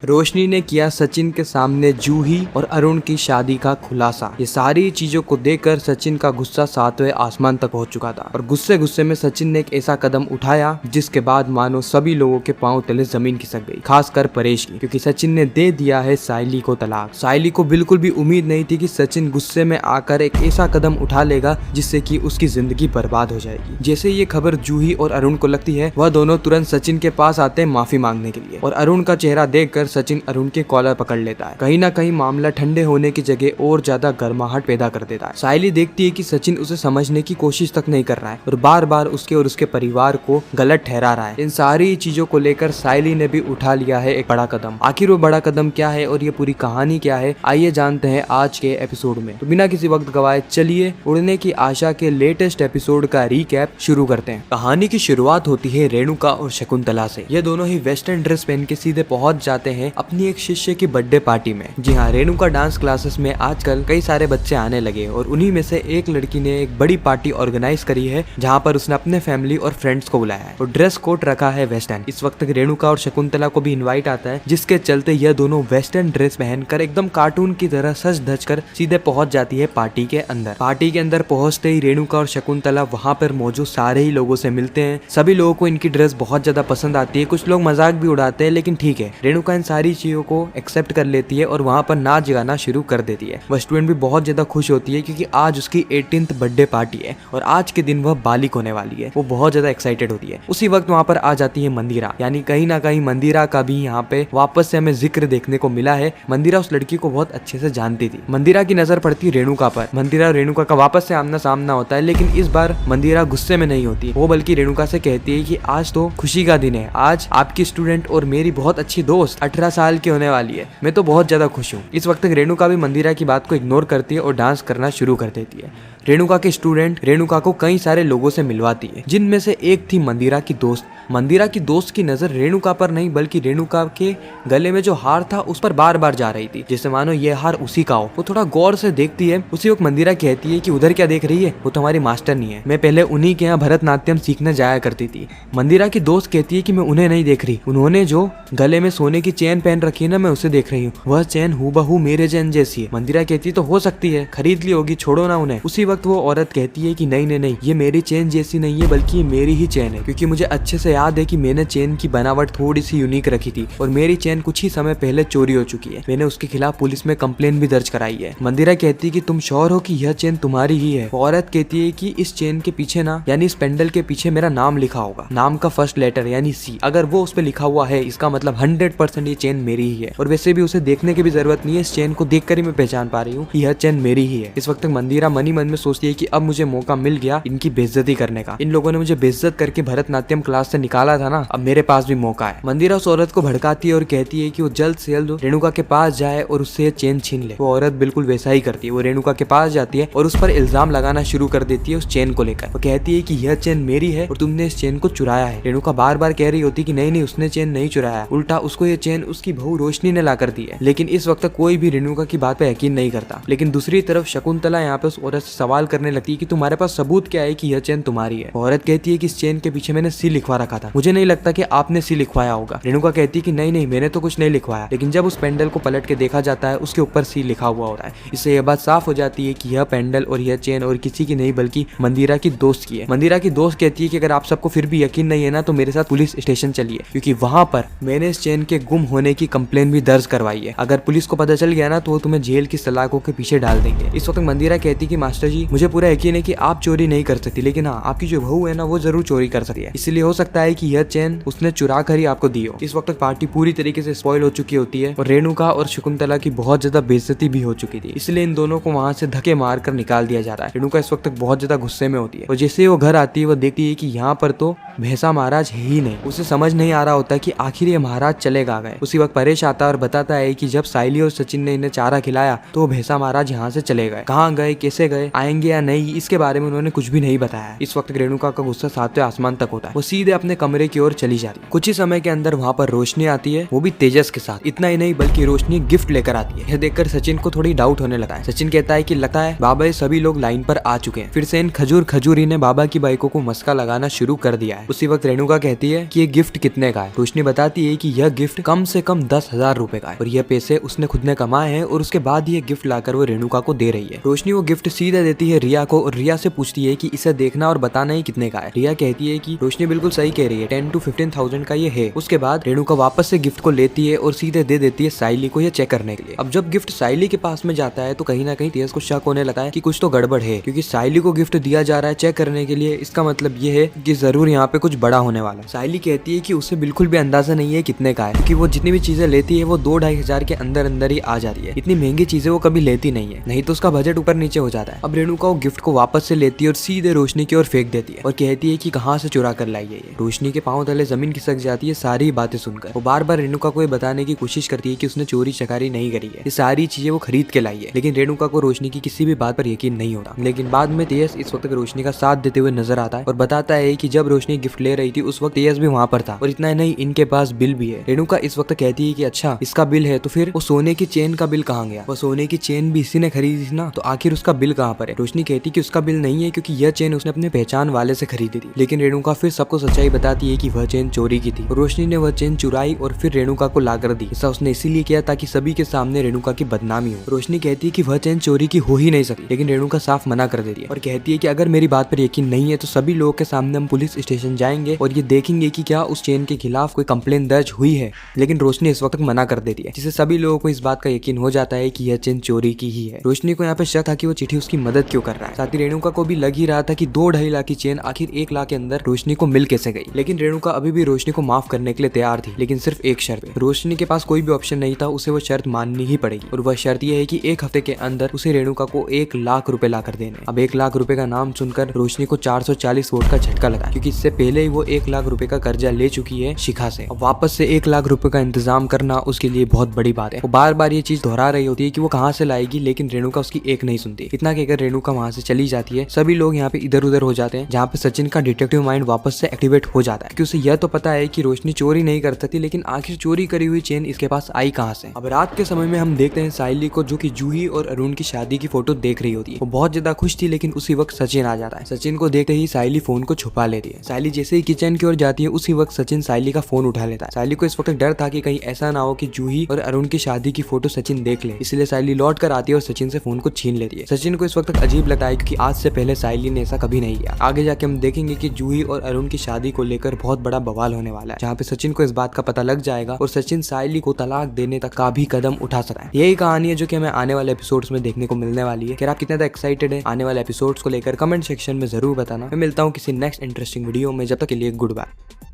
रोशनी ने किया सचिन के सामने जूही और अरुण की शादी का खुलासा। ये सारी चीजों को देखकर सचिन का गुस्सा 7वें आसमान तक पहुंच चुका था और गुस्से गुस्से में सचिन ने एक ऐसा कदम उठाया जिसके बाद मानो सभी लोगों के पांव तले जमीन खिसक गई, खासकर परेश की, क्योंकि सचिन ने दे दिया है सायली को तलाक। सायली को बिल्कुल भी उम्मीद नहीं थी कि सचिन गुस्से में आकर एक ऐसा कदम उठा लेगा जिससे कि उसकी जिंदगी बर्बाद हो जाएगी। जैसे ये खबर जूही और अरुण को लगती है, वह दोनों तुरंत सचिन के पास आते हैं माफी मांगने के लिए और अरुण का चेहरा देखकर सचिन अरुण के कॉलर पकड़ लेता है। कहीं ना कहीं मामला ठंडे होने की जगह और ज्यादा गर्माहट पैदा कर देता है। सायली देखती है कि सचिन उसे समझने की कोशिश तक नहीं कर रहा है और बार बार उसके और उसके परिवार को गलत ठहरा रहा है। इन सारी चीजों को लेकर सायली ने भी उठा लिया है एक बड़ा कदम। आखिर वो बड़ा कदम क्या है और ये पूरी कहानी क्या है, आइए जानते हैं आज के एपिसोड में। तो बिना किसी वक्त गवाए चलिए उड़ने की आशा के लेटेस्ट एपिसोड का रीकैप शुरू करते हैं। कहानी की शुरुआत होती है रेणुका और शकुंतला से। ये दोनों ही वेस्टर्न ड्रेस पहन के सीधे पहुंच जाते हैं अपनी एक शिष्य की बर्थडे पार्टी में। जी हाँ, रेणुका डांस क्लासेस में आजकल कई सारे बच्चे आने लगे और उन्हीं में से एक लड़की ने एक बड़ी पार्टी ऑर्गेनाइज करी है जहाँ पर उसने अपने फैमिली और फ्रेंड्स को बुलाया है और ड्रेस कोड रखा है वेस्टर्न। इस वक्त रेणुका और शकुंतला को भी इनवाइट आता है, जिसके चलते यह दोनों वेस्टर्न ड्रेस पहनकर एकदम कार्टून की तरह सज धज कर सीधे पहुंच जाती है पार्टी के अंदर। पार्टी के अंदर पहुंचते ही रेणुका और शकुंतला वहाँ पर मौजूद सारे ही लोगों से मिलते हैं। सभी लोगों को इनकी ड्रेस बहुत ज्यादा पसंद आती है, कुछ लोग मजाक भी उड़ाते हैं, लेकिन ठीक है, रेणुका इन सारी चीजों को एक्सेप्ट कर लेती है और वहाँ पर नाच गाना शुरू कर देती है। वह स्टूडेंट भी बहुत ज्यादा खुश होती है क्योंकि आज उसकी 18th बर्थडे पार्टी है और आज के दिन वह बालिक होने वाली है। वो बहुत ज्यादा एक्साइटेड होती है। उसी वक्त वहाँ पर आ जाती है मंदिरा, यानी कहीं ना कहीं मंदिरा का भी यहाँ पे वापस से हमें जिक्र देखने को मिला है। मंदिरा उस लड़की को बहुत अच्छे से जानती थी। मंदिरा की नजर पड़ती रेणुका पर। मंदिरा और रेणुका का वापस से आमना सामना होता है, लेकिन इस बार मंदिरा गुस्से में नहीं होती। वो बल्कि रेणुका से कहती है कि आज तो खुशी का दिन है, आज आपकी स्टूडेंट और मेरी बहुत अच्छी दोस्त 18 साल की होने वाली है। मैं तो बहुत ज्यादा खुश हूँ। इस वक्त रेणुका भी मंदिरा की बात को इग्नोर करती है और डांस करना शुरू कर देती है। रेणुका के स्टूडेंट रेणुका को कई सारे लोगों से मिलवाती है, जिनमें से एक थी मंदिरा की दोस्त। मंदिरा की दोस्त की नजर रेणुका पर नहीं बल्कि रेणुका के गले में जो हार था उस पर बार बार जा रही थी, जैसे मानो ये हार उसी का हो। वो थोड़ा गौर से देखती है। उसी वक्त मंदिरा कहती है कि उधर क्या देख रही है, वो तो हमारी मास्टर नहीं है, मैं पहले उन्हीं के यहाँ भरतनाट्यम सीखने जाया करती थी। मंदिरा की दोस्त कहती है कि मैं उन्हें नहीं देख रही, उन्होंने जो गले में सोने की चेन पहन रखी है ना, मैं उसे देख रही हूँ, वह चेन हूबहू मेरे चेन जैसी है। मंदिरा कहती है तो हो सकती है, खरीद ली होगी, छोड़ो ना उन्हें। उसी वक्त वो औरत कहती है कि नहीं नहीं नहीं, ये मेरी चेन जैसी नहीं है बल्कि ये मेरी ही चेन है, क्योंकि मुझे अच्छे से याद है कि मैंने चेन की बनावट थोड़ी सी यूनिक रखी थी और मेरी चेन कुछ ही समय पहले चोरी हो चुकी है। मैंने उसके खिलाफ पुलिस में कंप्लेन भी दर्ज कराई है। मंदिरा कहती है कि तुम श्योर हो कि यह चेन तुम्हारी ही है? औरत कहती है कि इस चेन के पीछे ना, यानी इस पेंडल के पीछे मेरा नाम लिखा होगा, नाम का फर्स्ट लेटर यानी सी। अगर वो उस पर लिखा हुआ है इसका मतलब 100% ये चेन मेरी ही है। और वैसे भी उसे देखने की भी जरूरत नहीं है, इस चेन को देखकर ही मैं पहचान पा रही हूँ कि यह चेन मेरी ही है। इस वक्त मंदिरा मन ही मन में सोचती है कि अब मुझे मौका मिल गया इनकी बेइज्जती करने का। इन लोगों ने मुझे बेइज्जत करके भरतनाट्यम क्लास से निकाला था ना, अब मेरे पास भी मौका है। मंदिरा उस औरत को भड़काती है और कहती है कि वो जल्द से जल्द रेणुका के पास जाए और उससे ये चेन छीन ले। वो औरत बिल्कुल वैसा ही करती है। वो रेणुका के पास जाती है और उस पर इल्जाम लगाना शुरू कर देती है उस चेन को लेकर। वो कहती है कि यह चेन मेरी है और तुमने इस चेन को चुराया है। रेणुका बार बार कह रही होती कि नहीं नहीं, उसने चेन नहीं चुराया, उल्टा उसको ये चेन उसकी बहू रोशनी ने ला कर दी है। लेकिन इस वक्त कोई भी रेणुका की बात पे यकीन नहीं करता। लेकिन दूसरी तरफ शकुंतला यहाँ पे उस औरत से सवाल करने लगती है कि तुम्हारे पास सबूत क्या है कि यह चेन तुम्हारी है? औरत कहती है कि इस चेन के पीछे मैंने सी लिखवा रखा था, मुझे नहीं लगता कि आपने सी लिखवाया होगा। रेणुका कहती है कि नहीं नहीं, मैंने तो कुछ नहीं लिखवाया। लेकिन जब उस पेंडल को पलट के देखा जाता है उसके ऊपर सी लिखा हुआ होता है। इससे यह बात साफ हो जाती है कि यह पेंडल और यह चेन और किसी की नहीं बल्कि मंदिरा की दोस्त की है। मंदिरा की दोस्त कहती है कि अगर आप सबको फिर भी यकीन नहीं है ना, तो मेरे साथ पुलिस स्टेशन चलिए, क्योंकि वहां पर मैंने इस चेन के गुम होने की कंप्लेन भी दर्ज करवाई है। अगर पुलिस को पता चल गया ना तो वो तुम्हें जेल की सलाखों के पीछे डाल देंगे। इस वक्त मंदिरा कहती है कि मास्टर जी, मुझे पूरा यकीन है कि आप चोरी नहीं कर सकती, लेकिन हाँ, आपकी जो बहू है ना वो जरूर चोरी कर सकती है। इसलिए हो सकता है कि यह चेन उसने चुरा कर ही आपको दी हो। इस वक्त पार्टी पूरी तरीके से स्पॉइल हो चुकी होती है और रेणुका और शकुंतला की बहुत ज्यादा बेइज्जती भी हो चुकी थी, इसलिए इन दोनों को वहां से धक्के मार कर निकाल दिया जा रहा है। रेणुका इस वक्त बहुत ज्यादा गुस्से में होती है और जैसे वो घर आती है वो देखती है कि यहाँ पर तो भैंसा महाराज है ही नहीं। उसे समझ नहीं आ रहा होता कि आखिर ये महाराज चले गए। उसी वक्त परेश आता है और बताता है कि जब सायली और सचिन ने इन्हें चारा खिलाया तो भैंसा महाराज यहाँ से चले गए। कहाँ गए, कैसे गए, आएंगे या नहीं, इसके बारे में उन्होंने कुछ भी नहीं बताया। इस वक्त रेणुका का गुस्सा 7वें आसमान तक होता है। वो सीधे अपने कमरे की ओर चली जाती है। कुछ ही समय के अंदर वहाँ पर रोशनी आती है, वो भी तेजस के साथ। इतना ही नहीं बल्कि रोशनी गिफ्ट लेकर आती है। यह देखकर सचिन को थोड़ी डाउट होने लगा है। सचिन कहता है कि लगता है बाबा ये सभी लोग लाइन पर आ चुके हैं। फिर से इन खजूरी ने बाबा की बाइकों को मस्का लगाना शुरू कर दिया है। उसी वक्त रेणुका कहती है कि ये गिफ्ट कितने का है। रोशनी बताती है कि यह गिफ्ट कम से कम 10,000 रुपए का है और यह पैसे उसने खुद ने कमाए हैं और उसके बाद ये गिफ्ट लाकर वो रेणुका को दे रही है। रोशनी वो गिफ्ट सीधे देती है रिया को और रिया से पूछती है कि इसे देखना और बताना ही कितने का है। रिया कहती है कि रोशनी बिल्कुल सही कह रही है, 10 to 15,000 का ये है। उसके बाद रेणुका वापस से गिफ्ट को लेती है और सीधे दे देती है साइली को यह चेक करने के लिए। अब जब गिफ्ट साइली के पास में जाता है तो कहीं ना कहीं तेज को शक होने लगा है कि कुछ तो गड़बड़ है, क्योंकि साइली को गिफ्ट दिया जा रहा है चेक करने के लिए। इसका मतलब ये है कि जरूर यहाँ पे कुछ बड़ा होने वाला है। साइली कहती है कि उसे बिल्कुल भी अंदाजा नहीं है कितने का है, क्योंकि वो जितनी भी चीजें लेती है वो 2-2.5 हजार के अंदर अंदर ही आ जाती है। इतनी महंगी चीजें वो कभी लेती नहीं है, नहीं तो उसका बजट ऊपर नीचे हो जाता है। अब रेणुका वो गिफ्ट को वापस से लेती है और सीधे रोशनी की ओर फेंक देती है और कहती है कि कहाँ से चुरा कर लाई है ये। रोशनी के पांव तले जमीन खिसक जाती है सारी बातें सुनकर। वो बार बार रेणुका को ये बताने की कोशिश करती है कि उसने चोरी चकारी नहीं करी है, ये सारी चीजें वो खरीद के लाई है। लेकिन रेणुका को रोशनी की किसी भी बात पर यकीन नहीं होता। लेकिन बाद में तेज इस वक्त रोशनी का साथ देते हुए नजर आता है और बताता है कि जब रोशनी गिफ्ट ले रही थी उस वक्त तेज भी वहाँ पर था और इतना नहीं इनके पास बिल भी है। रेणुका इस वक्त कहती है कि अच्छा इसका बिल है तो फिर वो सोने की चेन का बिल कहाँ गया? वो सोने की चेन भी इसी ने खरीदी थी ना, तो आखिर उसका बिल कहाँ पर है? रोशनी कहती कि उसका बिल नहीं है क्योंकि यह चेन उसने अपने पहचान वाले से खरीदी थी। लेकिन रेणुका फिर सबको सच्चाई बताती है कि वह चेन चोरी की थी। रोशनी ने वह चेन चुराई और फिर रेणुका को लाकर दी। ऐसा उसने इसीलिए किया ताकि सभी के सामने रेणुका की बदनामी हो। रोशनी कहती है कि वह चेन चोरी की हो ही नहीं सकती, लेकिन रेणुका साफ मना कर देती है और कहती है कि अगर मेरी बात पर यकीन नहीं है तो सभी लोगों के सामने हम पुलिस स्टेशन जाएंगे और ये देखेंगे कि क्या उस चेन के खिलाफ कोई कंप्लेन दर्ज हुई है। लेकिन रोशनी इस वक्त मना कर देती है, जिससे सभी लोगों को इस बात का यकीन हो जाता है कि यह चेन चोरी की ही है। रोशनी को यहाँ पे शक था कि वो चिट्ठी उसकी मदद क्यों कर रहा है। साथ ही रेणुका को भी लग ही रहा था कि 2-2.5 लाख की चेन आखिर 1 लाख के अंदर रोशनी को मिल कैसे गई। लेकिन रेणुका अभी भी रोशनी को माफ करने के लिए तैयार थी, लेकिन सिर्फ एक शर्त पे। रोशनी के पास कोई भी ऑप्शन नहीं था, उसे वो शर्त माननी ही पड़ेगी और वह शर्त यह है कि 1 हफ्ते के अंदर उसे रेणुका को 1 लाख रुपए ला कर देने। अब 1 लाख रुपए का नाम सुनकर रोशनी को 440 वोट का झटका लगा, क्योंकि इससे पहले ही वो 1 लाख रुपए का कर्जा ले चुकी है शिखा से। अब वापस से 1 लाख रुपए का इंतजाम करना उसके लिए बहुत बड़ी बात है। वो बार बार ये चीज दोहरा रही होती है कि वो कहाँ से लाएगी, लेकिन रेणुका उसकी एक नहीं सुनती। इतना कहकर रेणुका वहाँ से चली जाती है। सभी लोग यहाँ पे इधर उधर हो जाते हैं, जहाँ पे सचिन का डिटेक्टिव माइंड वापस से एक्टिवेट हो जाता है, क्योंकि उसे यह तो पता है कि रोशनी चोरी नहीं कर सकती, लेकिन आखिर चोरी करी हुई चेन इसके पास आई कहाँ से। अब रात के समय में हम देखते हैं साइली को, जो कि जूही और अरुण की शादी की फोटो देख रही होती है। वो बहुत ज्यादा खुश थी, लेकिन उसी वक्त सचिन आ जाता है। सचिन को देखते ही साइली फोन को छुपा लेती है। साइली जैसे ही किचन की ओर जाती है उसी वक्त सचिन साइली का फोन उठा लेता है। साइली को इस वक्त डर था कि कहीं ऐसा ना हो कि जूही और अरुण की शादी की फोटो सचिन देख ले, इसलिए साइली लौट कर आती है और सचिन से फोन को छीन लेती है। सचिन को इस वक्त अजीब लगता है, क्योंकि आज से पहले साइली ने ऐसा कभी नहीं किया। आगे जाके हम देखेंगे कि जूही और अरुण की शादी को लेकर बहुत बड़ा बवाल होने वाला है, जहाँ पे सचिन को इस बात का पता लग जाएगा और सचिन साइली को तलाक देने तक का भी कदम उठा सकता है। यही कहानी है जो कि हमें आने वाले एपिसोड्स में देखने को मिलने वाली है। क्या आप कितना एक्साइटेड है आने वाले एपिसोड्स को लेकर? कमेंट सेक्शन में जरूर बताना। मैं मिलता हूँ किसी नेक्स्ट इंटरेस्टिंग वीडियो में, जब तक के लिए गुड बाय।